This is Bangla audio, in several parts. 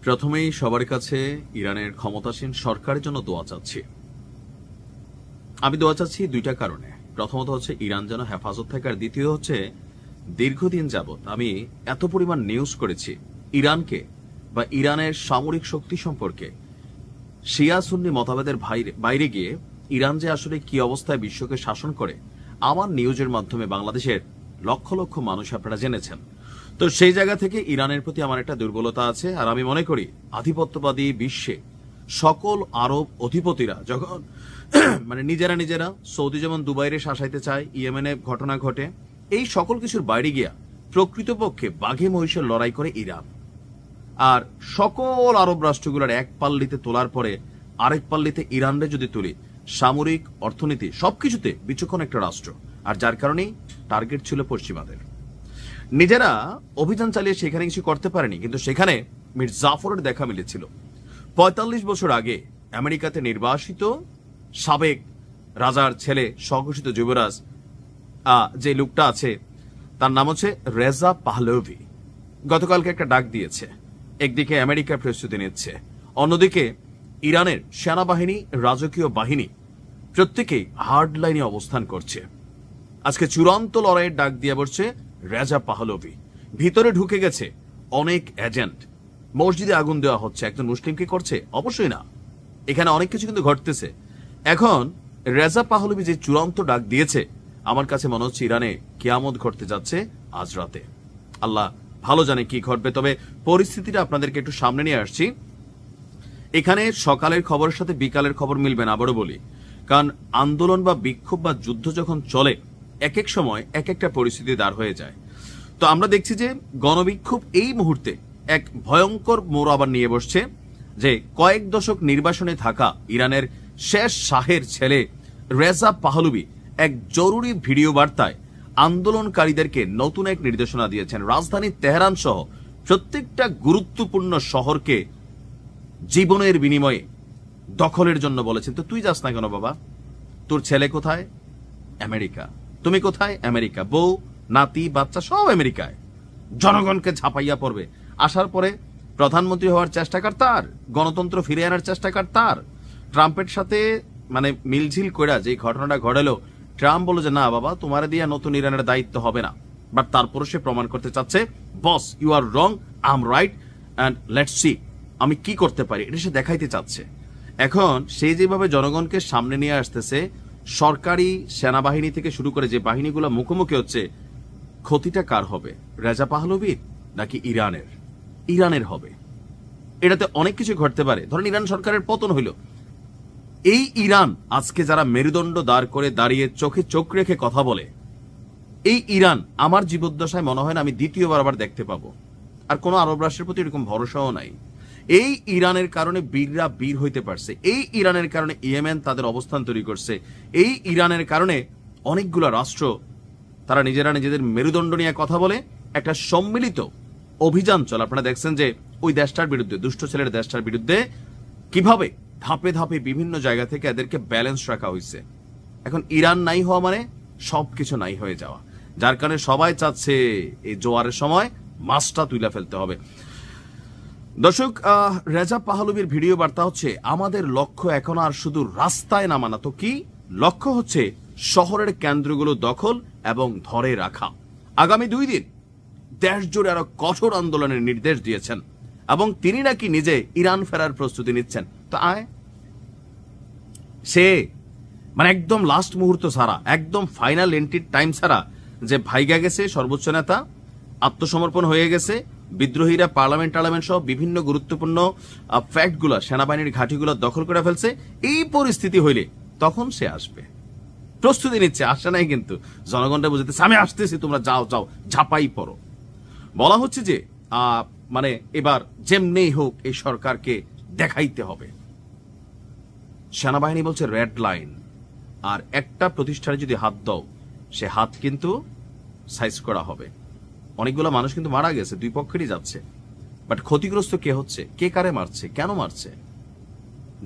প্রথমেই সবার কাছে ইরানের ক্ষমতাসীন সরকারের জন্য দোয়া চাচ্ছি। আমি দোয়া চাচ্ছি দুইটা কারণে। প্রথমত হচ্ছে ইরান যেন হেফাজত থাকে, আর দ্বিতীয় হচ্ছে দীর্ঘদিন যাবৎ আমি এত পরিমাণ নিউজ করেছি ইরানকে বা ইরানের সামরিক শক্তি সম্পর্কে, শিয়া সুন্নি মতভেদের বাইরে গিয়ে ইরান যে আসলে কি অবস্থায় বিশ্বকে শাসন করে, আমার নিউজের মাধ্যমে বাংলাদেশের লক্ষ লক্ষ মানুষ আপনারা জেনেছেন। তো সেই জায়গা থেকে ইরানের প্রতি আমার একটা দুর্বলতা আছে, আর আমি মনে করি আধিপত্যবাদী বিশ্বে সকল আরব অধিপতিরা যখন নিজেরা সৌদি যেমন দুবাইরে শাসাইতে চায়, ইয়েমেনে ঘটনা ঘটে, এই সকল কিছুর বাইরে গিয়া প্রকৃতপক্ষে বাঘে মহিষের লড়াই করে ইরান। আর সকল আরব রাষ্ট্রগুলোর এক পাল্লিতে তোলার পরে আরেক পাল্লিতে ইরানরে যদি তুলি, সামরিক অর্থনীতি সবকিছুতে বিচক্ষণ একটা রাষ্ট্র, আর যার কারণেই টার্গেট ছিল পশ্চিমাদের। নিজেরা অভিযান চালিয়ে সেখানে কিছু করতে পারেনি, কিন্তু সেখানে মীর জাফরের দেখা মিলেছিল। ৪৫ বছর আগে আমেরিকাতে নির্বাসিত সাবেক রাজার ছেলে, স্বঘোষিত যুবরাজ যে লোকটা আছে, তার নাম হচ্ছে রেজা পাহলভি। গতকালকে একটা ডাক দিয়েছে, একদিকে আমেরিকার প্রস্তুতি নিচ্ছে, অন্যদিকে ইরানের সেনাবাহিনী, রাজকীয় বাহিনী প্রত্যেকেই হার্ড লাইনে অবস্থান করছে। আজকে চূড়ান্ত লড়াইয়ের ডাক দিয়ে বসছে রেজা পাহলভি। ভিতরে ঢুকে গেছে অনেক এজেন্ট। মসজিদে আগুন দেওয়া হচ্ছে, একজন মুসলিমকে করছে? অবশ্যই না। এখানে অনেক কিছু কিন্তু ঘটতেছে। এখন রেজা পাহলভি যে চূড়ান্ত ডাক দিয়েছে, আমার কাছে মনে হচ্ছে ইরানে কিয়ামত ঘটতে যাচ্ছে আজ রাতে। আল্লাহ ভালো জানে কি ঘটবে। তবে পরিস্থিতিটা আপনাদেরকে একটু সামনে নিয়ে আসছি। এখানে সকালের খবরের সাথে বিকালের খবর মিলবে না, আবারও বলি, কারণ আন্দোলন বা বিক্ষোভ বা যুদ্ধ যখন চলে, এক এক সময় এক একটা পরিস্থিতি দাঁড় হয়ে যায়। তো আমরা দেখছি যে গণবিক্ষোভ এই মুহূর্তে এক ভয়ঙ্কর মোড় আবার নিয়ে বসছে, যে কয়েক দশক নির্বাসনে থাকা ইরানের শেষ শাহের ছেলে রেজা পাহলভি এক জরুরি ভিডিও বার্তায় আন্দোলনকারীদেরকে নতুন এক নির্দেশনা দিয়েছেন। রাজধানী তেহরান সহ প্রত্যেকটা গুরুত্বপূর্ণ শহরকে জীবনের বিনিময়ে দখলের জন্য বলেছেন। তো তুই যাস না কেন বাবা? তোর ছেলে কোথায়? আমেরিকা। তুমি কোথায়? আমেরিকা। বউ, নাতি, বাচ্চা সব আমেরিকায়। জনগণকে ঝাঁপাইয়া পড়বে। আসার পরে প্রধানমন্ত্রী হওয়ার চেষ্টা কর তার, গণতন্ত্র ফিরে আনার চেষ্টা কর তার। ট্রাম্পের সাথে মিলঝিল কইরা যে ঘটনাটা ঘটালো, ট্রাম্প বলে যে না বাবা, তোমার দিয়া নতুন ইরানের দায়িত্ব হবে না। বাট তারপরও সে প্রমাণ করতে চাচ্ছে, boss you are wrong, I am right, and let's see আমি কি করতে পারি, এটা সে দেখাইতে চাচ্ছে। এখন সে যেভাবে জনগণকে সামনে নিয়ে আসতেছে, সরকারি সেনাবাহিনী থেকে শুরু করে যে বাহিনীগুলো মুখোমুখি হচ্ছে, ক্ষতিটা কার হবে? রেজা পাহলভির নাকি ইরানের? ইরানের হবে। এটাতে অনেক কিছু ঘটতে পারে। ধরেন ইরান সরকারের পতন হইল, এই ইরান আজকে যারা মেরুদণ্ড দাঁড় করে দাঁড়িয়ে চোখে চোখ রেখে কথা বলে, এই ইরান আমার জীবদ্দশায় মনে হয় না আমি দ্বিতীয়বার আবার দেখতে পাবো। আর কোন আরব রাষ্ট্রের প্রতি এরকম ভরসাও নাই। এই ইরানের কারণে বীররা বীর হইতে পারছে, এই ইরানের কারণে ইয়েমেন তাদের অবস্থান তৈরি করছে, এই ইরানের কারণে অনেকগুলো রাষ্ট্র তারা নিজেরা নিজেদের মেরুদণ্ড নিয়ে কথা বলে, একটা সম্মিলিত অভিযান চলে। আপনারা দেখছেন যে ওই দেশটার বিরুদ্ধে, দুষ্ট ছেলের দেশটার বিরুদ্ধে কিভাবে ধাপে ধাপে বিভিন্ন জায়গা থেকে এদেরকে ব্যালেন্স রাখা হয়েছে। এখন ইরান নাই হওয়া মানে সবকিছু নাই হয়ে যাওয়া, যার কারণে সবাই চাচ্ছে এই জোয়ারের সময় মাছটা তুলে ফেলতে হবে। দর্শক, রেজা পাহলভির ভিডিও বার্তা হচ্ছে, আমাদের লক্ষ্য এখন আর শুধু রাস্তায় নামা না, তো কি লক্ষ্য হচ্ছে শহরের কেন্দ্রগুলো দখল এবং ধরে রাখা। আগামী 2 দিন দেশ জুড়ে আরো কঠোর আন্দোলনের নির্দেশ দিয়েছেন, এবং তিনি নাকি নিজে ইরান ফেরার প্রস্তুতি নিচ্ছেন। তো আয়, সে একদম লাস্ট মুহূর্ত ছাড়া, একদম ফাইনাল এন্ট্রির টাইম ছাড়া যে ভাইগা গেছে, সর্বোচ্চ নেতা আত্মসমর্পণ হয়ে গেছে, বিদ্রোহীরা পার্লামেন্ট সহ বিভিন্ন গুরুত্বপূর্ণ ফ্যাক্টগুলো, সেনাবাহিনীর ঘাঁটিগুলো দখল করে ফেলছে, এই পরিস্থিতি হইলে তখন সে আসবে। প্রস্তুতি নিচ্ছে, আসে নাই কিন্তু। জনগণটা বুঝতেছে আমি আসতেছি, তোমরা যাও যাও, ঝাঁপাই পড়ো। বলা হচ্ছে যে এবার যেমনি হোক এই সরকারকে দেখাইতে হবে। সেনাবাহিনী বলছে রেড লাইন, আর একটা প্রতিষ্ঠানে যদি হাত দাও, সে হাত কিন্তু সাইজ করা হবে। অনেকগুলো মানুষ কিন্তু মারা গেছে, দুই পক্ষেরই যাচ্ছে, বাট ক্ষতিগ্রস্ত কে হচ্ছে, কে কারে মারছে, কেন মারছে?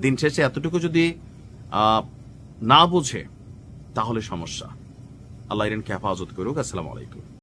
দিন শেষে এতটুকু যদি না বোঝে তাহলে সমস্যা। আল্লাহ ইরানকে হেফাজত করুক। আসসালামু আলাইকুম।